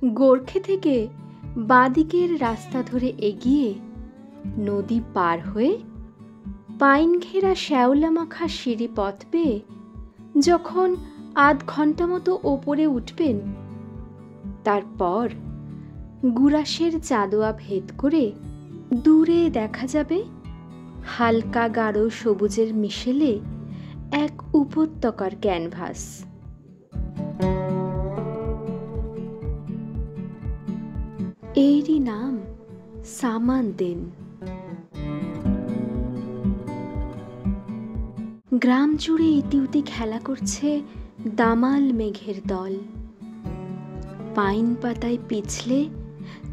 গোর্খে থেকে বাঁদিকের রাস্তা ধরে এগিয়ে নদী পার হয়ে পাইন ঘেরা শ্যাওলা মাখা সিঁড়ি পথ পেয়ে যখন আধ ঘন্টা মতো ওপরে উঠবেন, তারপর গুরাসের চাঁদোয়া ভেদ করে দূরে দেখা যাবে হালকা গাঢ় সবুজের মিশেলে এক উপত্যকার ক্যানভাস। এরই নাম সামানদেন। গ্রাম জুড়ে ইতিউতি খেলা করছে দামাল মেঘের দল। পাইন পাতায় পিছলে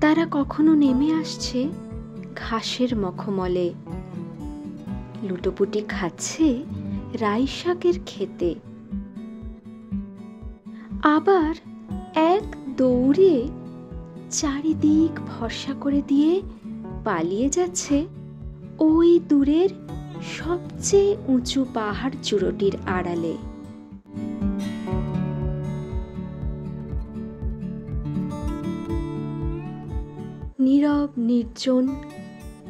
তারা কখনো নেমে আসছে ঘাসের মখমলে, লুটোপুটি খাচ্ছে রাই শাকের ক্ষেতে। আবার এক দৌড়ে চারিদিক ভরসা করে দিয়ে পালিয়ে যাচ্ছে ওই দূরের সবচেয়ে উঁচু পাহাড় চূড়োটির আড়ালে। নীরব নির্জন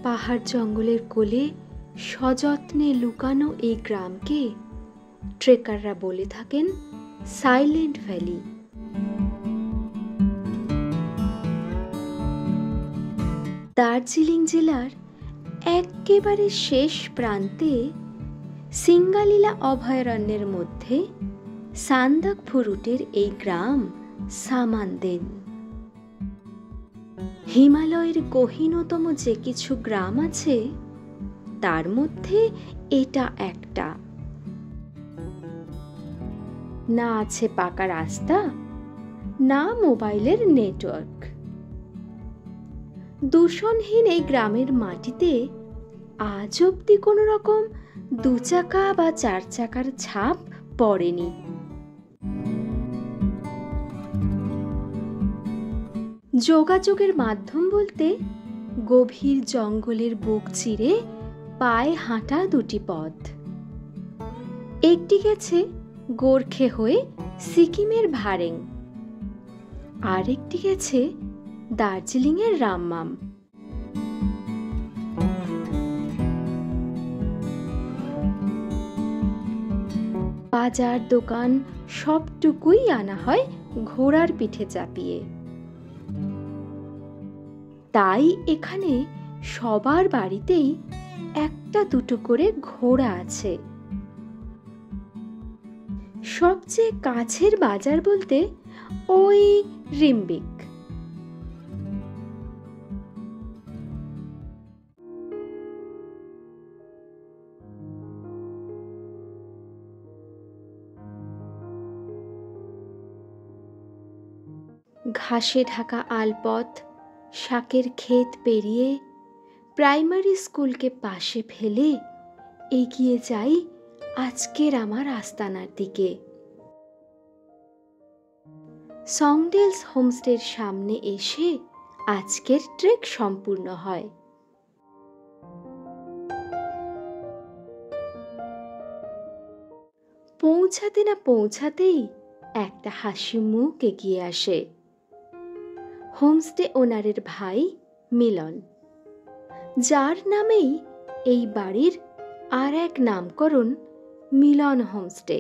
পাহাড় জঙ্গলের কোলে সযত্নে লুকানো এই গ্রামকে ট্রেকাররা বলে থাকেন সাইলেন্ট ভ্যালি। দার্জিলিং জেলার একেবারে শেষ প্রান্তে সিঙ্গালীলা অভয়ারণ্যের মধ্যে সান্দাকফু রুটের এই গ্রাম সামানদেন। হিমালয়ের গহীনতম যে কিছু গ্রাম আছে তার মধ্যে এটা একটা। না আছে পাকা রাস্তা, না মোবাইলের নেটওয়ার্ক। দূষণহীন এই গ্রামের মাটিতে আজ অব্দি কোনো রকম 2 চাকা বা 4 চাকার ছাপ পড়েনি। যোগাযোগের মাধ্যম বলতে গভীর জঙ্গলের বুক চিরে পায়ে হাঁটা 2টি পথ। একটি গেছে গোর্খে হয়ে সিকিমের ভারেং, আর একটি গেছে দার্জিলিংয়ের রামমাম। বাজার দোকান সবটুকুই আনা হয় ঘোড়ার পিঠে চাপিয়ে। তাই এখানে সবার বাড়িতেই 1-2 করে ঘোড়া আছে। সবচেয়ে কাছের বাজার বলতে ওই রিম্বিক। ঘাসে ঢাকা আলপথ শাকের ক্ষেত পেরিয়ে প্রাইমারি স্কুলকে পাশে ফেলে এগিয়ে যাই আজকের আমার আস্তানার দিকে। সংডেলস হোমস্টের সামনে এসে আজকের ট্রেক সম্পূর্ণ হয়। পৌঁছাতে না পৌঁছাতেই একটা হাসি মুখ এগিয়ে আসে। হোমস্টে ওনারের ভাই মিলন, যার নামেই এই বাড়ির আর এক নামকরণ মিলন হোমস্টে।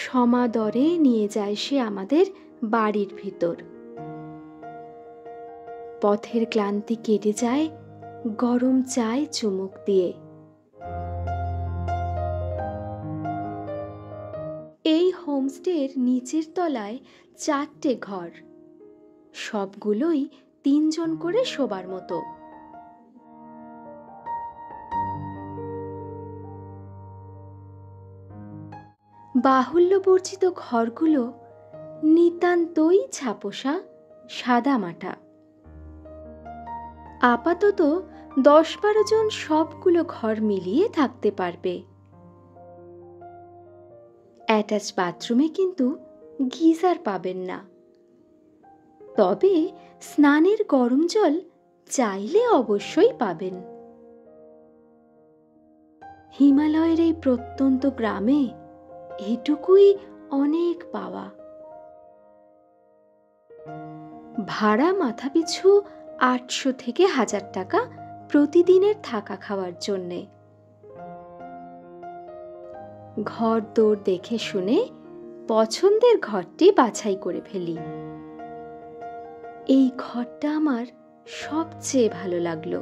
সমাদরে নিয়ে যায় সে আমাদের বাড়ির ভিতর। পথের ক্লান্তি কেটে যায় গরম চায় চুমুক দিয়ে। এই হোমস্টের নিচের তলায় 4টে ঘর, সবগুলোই 3 জন করে শোবার মতো। বাহুল্যবর্জিত ঘরগুলো নিতান্তই ছাপোষা সাদামাটা। আপাতত 10-12 জন সবগুলো ঘর মিলিয়ে থাকতে পারবে। অ্যাটাচ বাথরুমে কিন্তু গিজার পাবেন না, তবে স্নানের গরম জল চাইলে অবশ্যই পাবেন। হিমালয়ের এই প্রত্যন্ত গ্রামে এটুকুই অনেক পাওয়া। ভাড়া মাথাপিছু ৮০০ থেকে ১০০০ টাকা প্রতিদিনের থাকা খাওয়ার জন্যে। ঘর দৌড় দেখে শুনে পছন্দের ঘরটি বাছাই করে ফেলি। এই ঘরটা আমার সবচেয়ে ভালো লাগলো।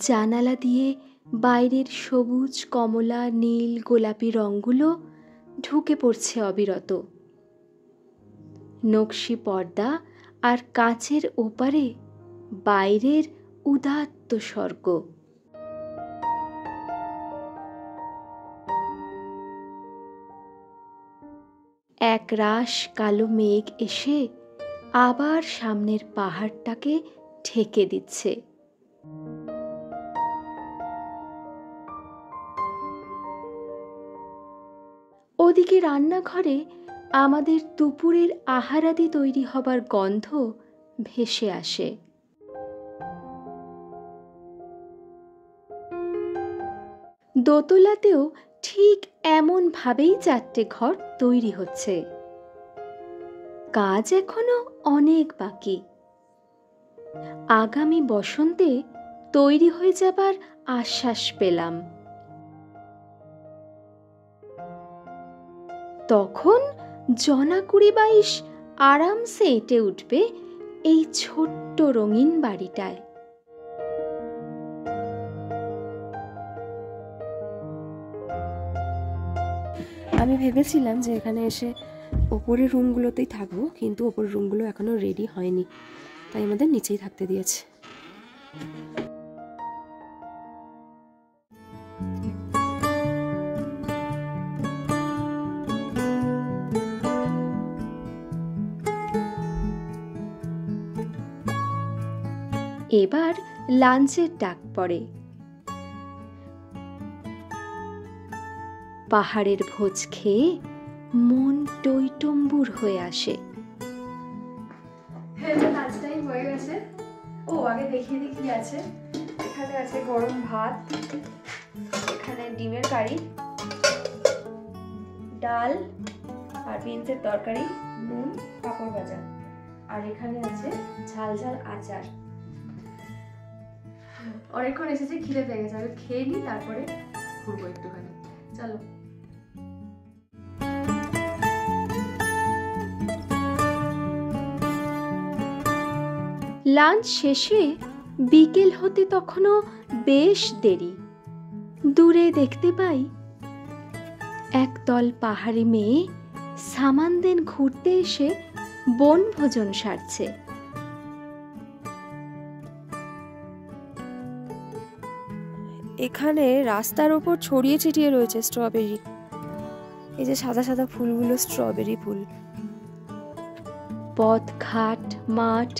জানালা দিয়ে বাইরের সবুজ, কমলা, নীল, গোলাপি রঙগুলো ঢুকে পড়ছে অবিরত। নকশি পর্দা আর কাঁচের ওপারে বাইরের উদাত্ত স্বর্গ। এক রাশ কালো মেঘ এসে আবার সামনের পাহাড়টাকে ঢেকে দিচ্ছে। ওদিকে রান্নাঘরে আমাদের দুপুরের আহারাদি তৈরি হবার গন্ধ ভেসে আসে। দোতলাতেও ঠিক এমন ভাবেই ৪টে ঘর তৈরি হচ্ছে। কাজ এখনো অনেক বাকি। আগামী বসন্তে তৈরি হয়ে যাবার আশ্বাস পেলাম। তখন জনা ২০-২২ আরামসে এঁটে উঠবে এই ছোট্ট রঙিন বাড়িটায়। আমি ভেবেছিলাম যে এখানে এসে ওপরের রুমগুলোতেই থাকবো, কিন্তু ওপরের রুমগুলো এখনো রেডি হয়নি, তাই আমাদের নিচেই থাকতে দিয়েছে। এবার লাঞ্চের ডাক পড়ে। পাহাড়ের ভোজ খেয়ে মন টইটম্বুর হয়ে আসে। লাঞ্চ টাইম হয়ে গেছে। ও আগে দেখিয়ে দিই কি আছে। এখানে আছে গরম ভাত, এখানে ডিমের কারি, ডাল আর বিনসের তরকারি, নুন, পাঁপড় ভাজা, আর এখানে আছে ঝাল ঝাল আচার। অনেকক্ষণ এসেছে, খিদে পেয়ে গেছে, আগে খেয়ে নিই, তারপরে ঘুরবো একটুখানি। চলো। লাঞ্চ শেষে বিকেল হতে তখনও বেশ দেরি। দূরে দেখতে পাই একদল পাহাড়ি মেয়ে সামানদেন ঘুরতে এসে বনভোজন সারছে। এখানে রাস্তার ওপর ছড়িয়ে ছিটিয়ে রয়েছে স্ট্রবেরি। এই যে সাদা সাদা ফুলগুলো স্ট্রবেরি ফুল। পথ ঘাট মাঠ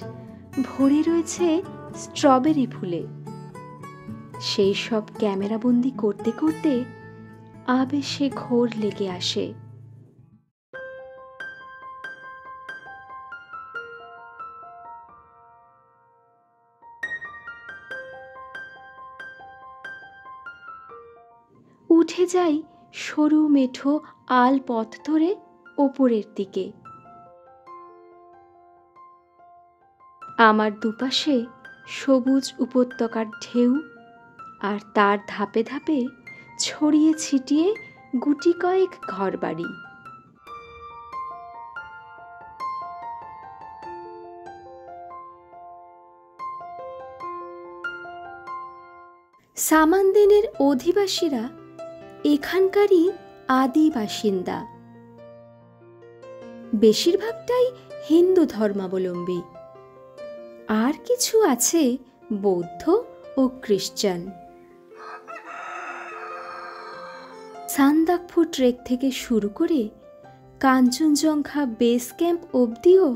ভরে রয়েছে স্ট্রবেরি ফুলে। সেই সব ক্যামেরাবন্দি করতে করতে আবেশে ঘোর লেগে আসে। উঠে যাই সরু মেঠো আল পথ ধরে ওপরের দিকে। আমার দুপাশে সবুজ উপত্যকার ঢেউ, আর তার ধাপে ধাপে ছড়িয়ে ছিটিয়ে গুটি কয়েক ঘরবাড়ি। সামানদেনের অধিবাসীরা এখানকারই আদি বাসিন্দা। বেশিরভাগটাই হিন্দু ধর্মাবলম্বী, আর কিছু আছে বৌদ্ধ ও খ্রিস্টান। সান্দাকফু ট্রেক থেকে শুরু করে কাঞ্চনজঙ্ঘা বেস ক্যাম্প অবধিও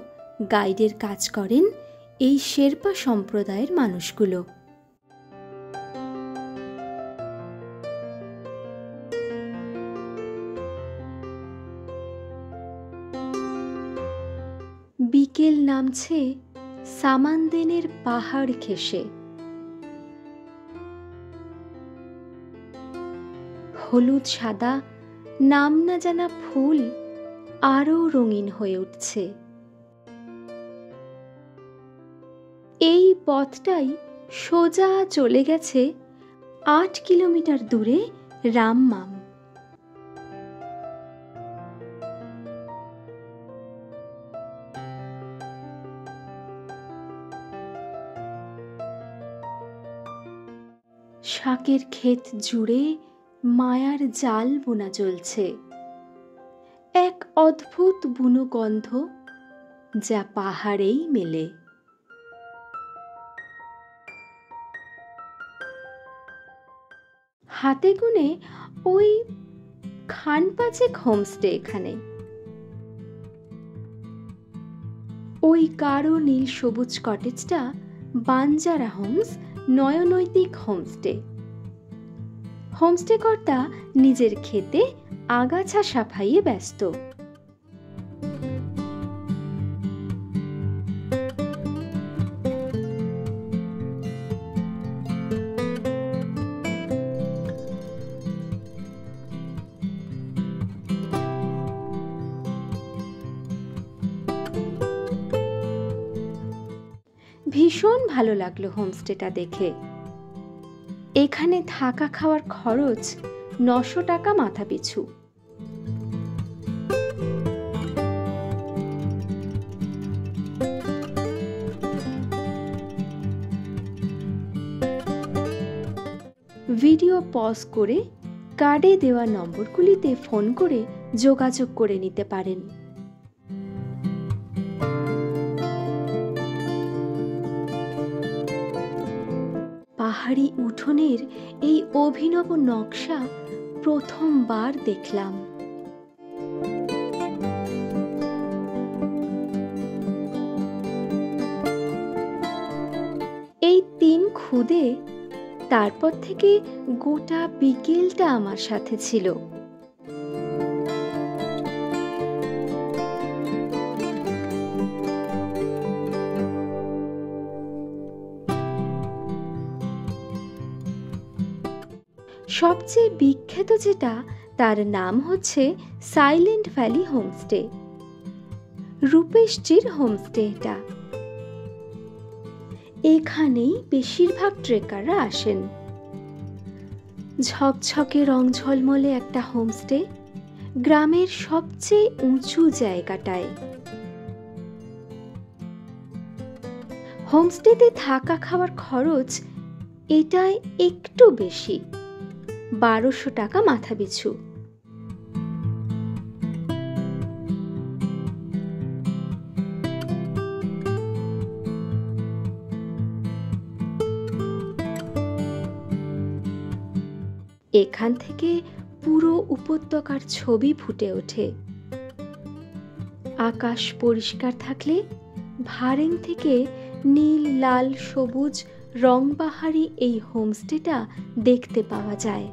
গাইডের কাজ করেন এই শেরপা সম্প্রদায়ের মানুষগুলো। বিকেল নামছে সামানদেনের পাহাড় ঘেঁষে। হলুদ সাদা নাম না জানা ফুল আরও রঙিন হয়ে উঠছে। এই পথটাই সোজা চলে গেছে 8 কিলোমিটার দূরে রামমাম। শাকের ক্ষেত জুড়ে মায়ার জাল বোনা চলছে, এক অদ্ভুত বুনো গন্ধ যা পাহাড়েই মেলে। হাতে গুনে ওই খানপাচেক হোমস্টে এখানে। ওই গাঢ় নীল সবুজ কটেজটা বাঞ্জারা হোমস নয়নৈতিক হোমস্টে। হোমস্টে কর্তা নিজের ক্ষেতে আগাছা সাফাইয়ে ব্যস্ত। ভীষণ ভালো লাগলো হোমস্টেটা দেখে। এখানে থাকা খাওয়ার খরচ 900 টাকা মাথা পিছু। ভিডিও পজ করে কার্ডে দেওয়া নম্বরগুলিতে ফোন করে যোগাযোগ করে নিতে পারেন। পাহাড়ি উঠোনের এই অভিনব নকশা প্রথমবার দেখলাম। এই 3 খুদে তারপর থেকে গোটা বিকেলটা আমার সাথে ছিল। সবচেয়ে বিখ্যাত যেটা, তার নাম হচ্ছে সাইলেন্ট ভ্যালি হোমস্টে, রূপেশজির হোমস্টে। এটা এখানেই বেশিরভাগ ট্রেকাররা আসেন। ঝকঝকে রং ঝলমলে একটা হোমস্টে গ্রামের সবচেয়ে উঁচু জায়গাটায়। হোমস্টেতে থাকা খাওয়ার খরচ এটায় একটু বেশি, 1200 টাকা মাথা পিছু। এখান থেকে পুরো উপত্যকার ছবি ফুটে ওঠে। আকাশ পরিষ্কার থাকলে ভারেং থেকে নীল লাল সবুজ রংবাহারি এই হোমস্টেটা দেখতে পাওয়া যায়।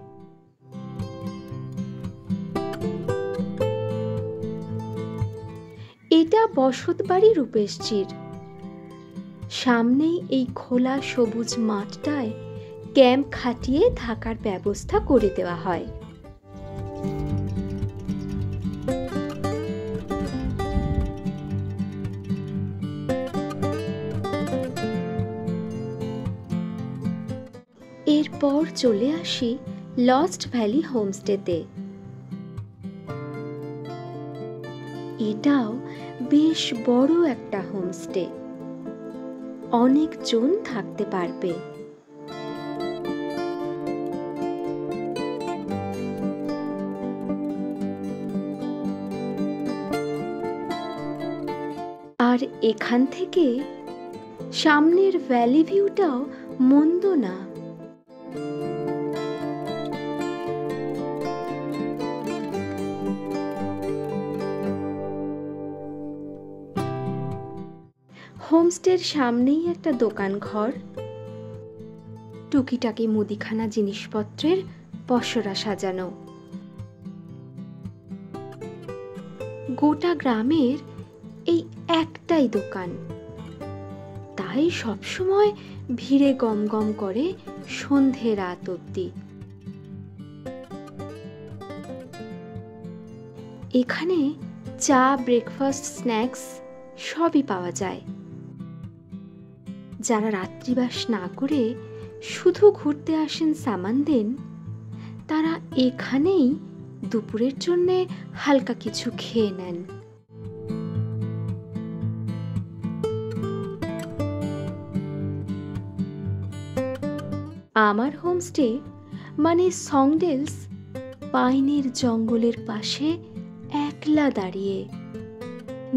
এটা বসতবাড়ি রূপেশজির। সামনেই এই খোলা সবুজ মাঠটায় ক্যাম্প খাটিয়ে থাকার ব্যবস্থা করে দেওয়া হয়। এরপর চলে আসি লস্ট ভ্যালি হোমস্টেতে। এটাও বেশ বড় একটা হোমস্টে, অনেকজন থাকতে পারবে। আর এখান থেকে সামনের ভ্যালি ভিউটাও মন্দ না। হোমস্টের সামনেই একটা দোকান ঘর, টুকিটাকি মুদিখানা জিনিসপত্রের পসরা সাজানো। গোটা গ্রামের এই একটাই দোকান, তাই সবসময় ভিড়ে গমগম করে সন্ধে রাত অবধি। এখানে চা, ব্রেকফাস্ট, স্ন্যাক্স সবই পাওয়া যায়। যারা রাত্রিবাস না করে শুধু ঘুরতে আসেন সামানদেন, তারা এখানেই দুপুরের জন্যে হালকা কিছু খেয়ে নেন। আমার হোমস্টে মানে সংডেলস পাইনের জঙ্গলের পাশে একলা দাঁড়িয়ে,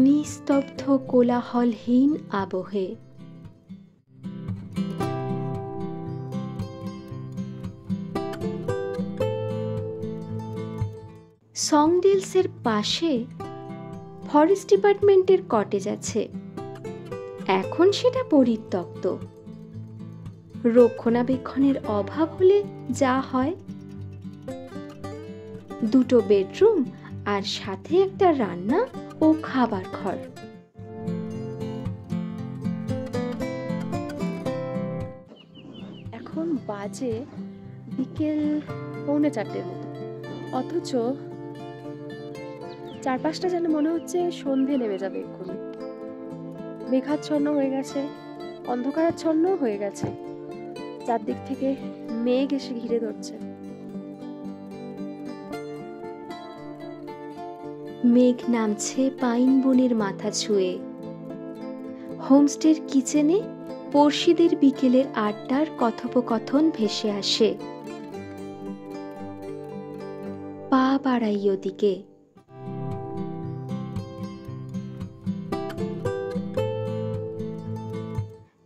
নিস্তব্ধ কোলাহলহীন আবহে। সংডেলসের পাশে ফরেস্ট ডিপার্টমেন্টের কটেজ আছে। এখন সেটা পরিত্যক্ত। রক্ষণাবেক্ষণের অভাব হলে যা হয়, 2 বেডরুম আর সাথে একটা রান্না ও খাবার ঘর। এখন বাজে বিকেল 3:45 মতো, অথচ চারপাশটা যেন মনে হচ্ছে সন্ধে নেমে যাবে এক্ষুনি। মেঘাচ্ছন্ন হয়ে গেছে, অন্ধকারাচ্ছন্ন হয়ে গেছে, চারদিক থেকে মেঘ এসে ঘিরে ধরছে। মেঘ নামছে পাইন বনের মাথা ছুঁয়ে। হোমস্টের কিচেনে পড়শিদের বিকেলের আড্ডার কথোপকথন ভেসে আসে। পা বাড়াই ওদিকে।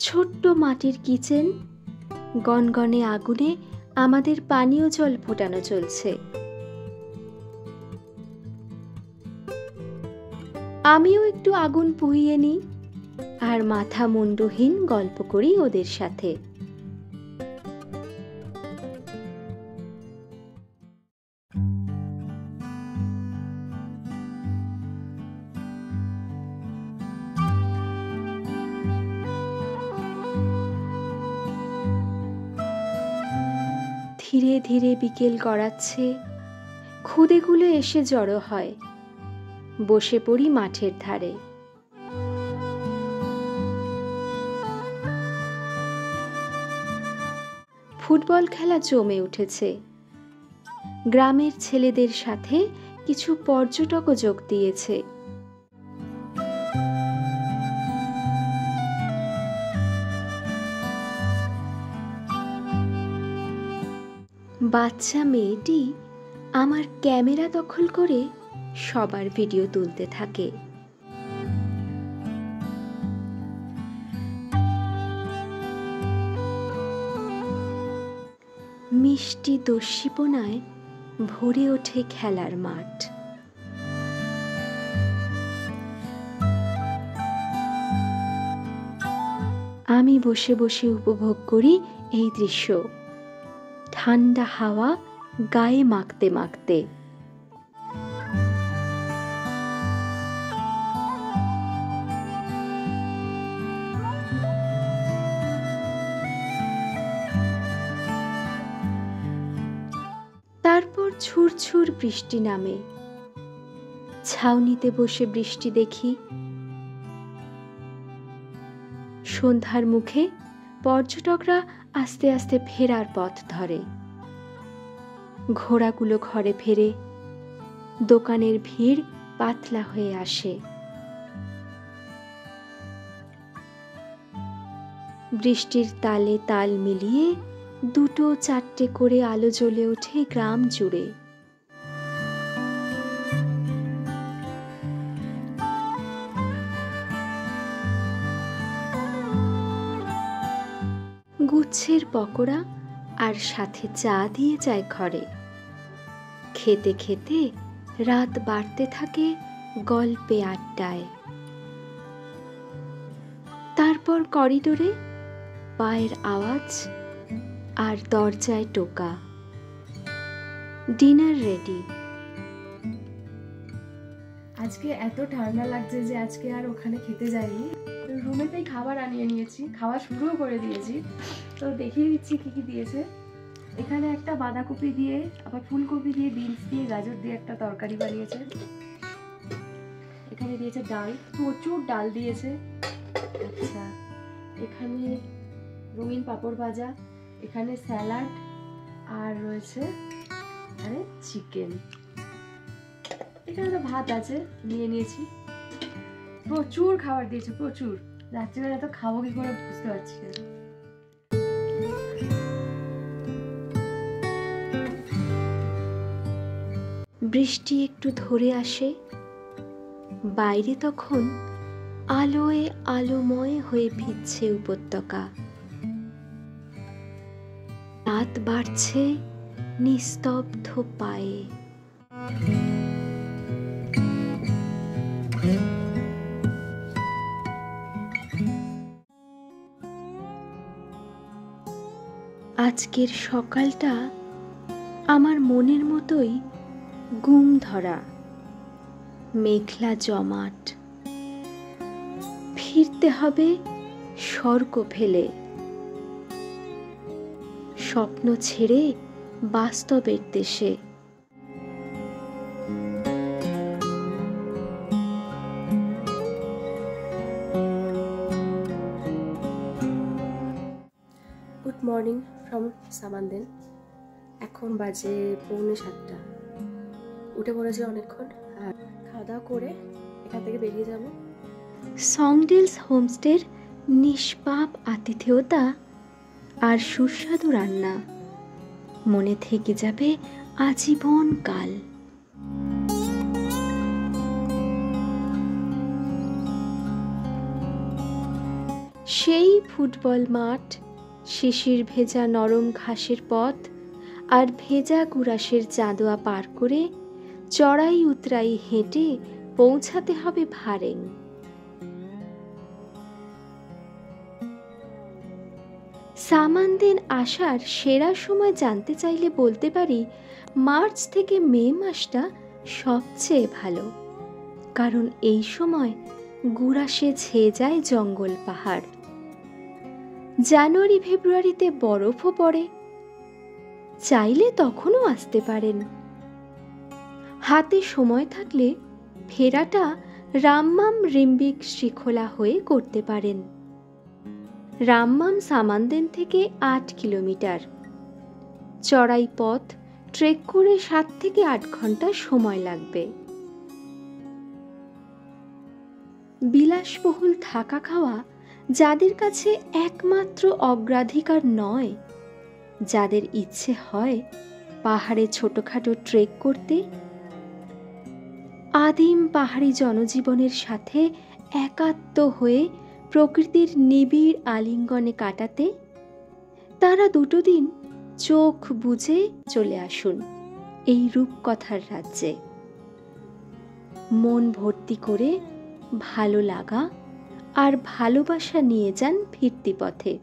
ছোট্ট মাটির কিচেন, গনগনে আগুনে আমাদের পানীয় জল ফোটানো চলছে। আমিও একটু আগুন পুড়িয়ে নিই আর মাথা মুন্ডহীন গল্প করি ওদের সাথে। ধীরে ধীরে বিকেল গড়াচ্ছে, খুদেগুলো এসে জড়ো হয়। বসে পড়ি মাঠের ধারে। ফুটবল খেলা জমে উঠেছে। গ্রামের ছেলেদের সাথে কিছু পর্যটকও যোগ দিয়েছে। বাচ্চা মেয়েটি আমার ক্যামেরা দখল করে সবার ভিডিও তুলতে থাকে। মিষ্টি দস্যিপনায় ভরে ওঠে খেলার মাঠ। আমি বসে বসে উপভোগ করি এই দৃশ্য, ঠান্ডা হাওয়া গায়ে মাখতে মাখতে। তারপর ঝুরঝুর বৃষ্টি নামে। ছাউনিতে বসে বৃষ্টি দেখি। সন্ধ্যার মুখে পর্যটকরা আস্তে আস্তে ফেরার পথ ধরে। ঘোড়াগুলো ঘরে ফেরে, দোকানের ভিড় পাতলা হয়ে আসে। বৃষ্টির তালে তাল মিলিয়ে 2-4টে করে আলো জ্বলে ওঠে গ্রাম জুড়ে। গুচ্ছের পকোড়া আর সাথে চা দিয়ে যায় ঘরে। খেতে খেতে রাত বাড়তে থাকে গল্পে আড্ডায়। তারপর করিডোরে পায়ের আওয়াজ আর দরজায় টোকা। Dinner ready. আজকে এত ঠান্ডা লাগছে যে আজকে আর ওখানে খেতে যাইনি, রুমেতেই খাবার আনিয়ে নিয়েছি, খাওয়া শুরুও করে দিয়েছি। তো দেখিয়ে দিচ্ছি কি কি দিয়েছে। এখানে একটা বাঁধাকপি দিয়ে, আবার ফুলকপি দিয়ে, বিনস দিয়ে, গাজর দিয়ে একটা তরকারি বানিয়েছে। এখানে দিয়েছে ডাল, প্রচুর ডাল দিয়েছে। আচ্ছা, এখানে রঙিন পাঁপড় ভাজা, এখানে স্যালাড, আর রয়েছে এখানে চিকেন। এখানে তো ভাত আছে, নিয়ে নিয়েছি। প্রচুর খাবার দিয়েছে, প্রচুর। রাত্রিবেলা তো খাবো কি করে বুঝতে পারছি না। বৃষ্টি একটু ধরে আসে, বাইরে তখন আলোয় আলোময় হয়ে ভিজছে উপত্যকা। রাত বাড়ছে নিস্তব্ধ পায়ে। আজকের সকালটা আমার মনের মতোই গুম ধরা, মেঘলা জমাট। ফিরতে হবে স্বর্গ ফেলে, স্বপ্ন ছেড়ে বাস্তবের দেশে। গুড মর্নিং ফ্রম সামানদেন। এখন বাজে 6:45। উঠে পড়েছি অনেকক্ষণ, আর খাওয়া দাওয়া করে এখান থেকে বেরিয়ে যাব। সংডেলস হোমস্টের নিষ্পাপ আতিথেয়তা আর সুস্বাদু রান্না মনে থেকে যাবে আজীবন কাল। সেই ফুটবল মাঠ, শিশির ভেজা নরম ঘাসের পথ, আর ভেজা কুরাশের চাঁদোয়া পার করে চড়াই উতরাই হেঁটে পৌঁছাতে হবে ভারেং। সামানদেন আসার সেরা সময় জানতে চাইলে বলতে পারি মার্চ থেকে মে মাসটা সবচেয়ে ভালো, কারণ এই সময় গুড়াসে ছেয়ে যায় জঙ্গল পাহাড়। জানুয়ারি ফেব্রুয়ারিতে বরফও পড়ে, চাইলে তখনও আসতে পারেন। হাতে সময় থাকলে ফেরাটা রাম্মাম রিম্বিক শ্রীখোলা হয়ে করতে পারেন। রাম্মাম সামানদেন থেকে 8 কিলোমিটার। চড়াই পথ, ট্রেক করে 7 থেকে 8 ঘন্টা সময় লাগবে। বিলাসবহুল থাকা খাওয়া যাদের কাছে একমাত্র অগ্রাধিকার নয়, যাদের ইচ্ছে হয় পাহাড়ে ছোটখাটো ট্রেক করতে, আদিম পাহাড়ি জনজীবনের সাথে একাত্ম হয়ে প্রকৃতির নিবিড় আলিঙ্গনে কাটাতে, তারা 2 দিন চোখ বুজে চলে আসুন এই রূপকথার রাজ্যে। মন ভর্তি করে ভালো লাগা আর ভালোবাসা নিয়ে যান ফিরতি পথে।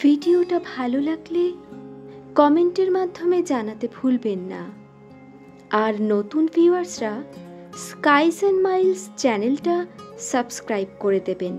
ভিডিওটা ভালো লাগলে কমেন্টের মাধ্যমে জানাতে ভুলবেন না। আর নতুন ভিউয়ার্সরা স্কাইজ অ্যান্ড মাইলস চ্যানেলটা সাবস্ক্রাইব করে দেবেন।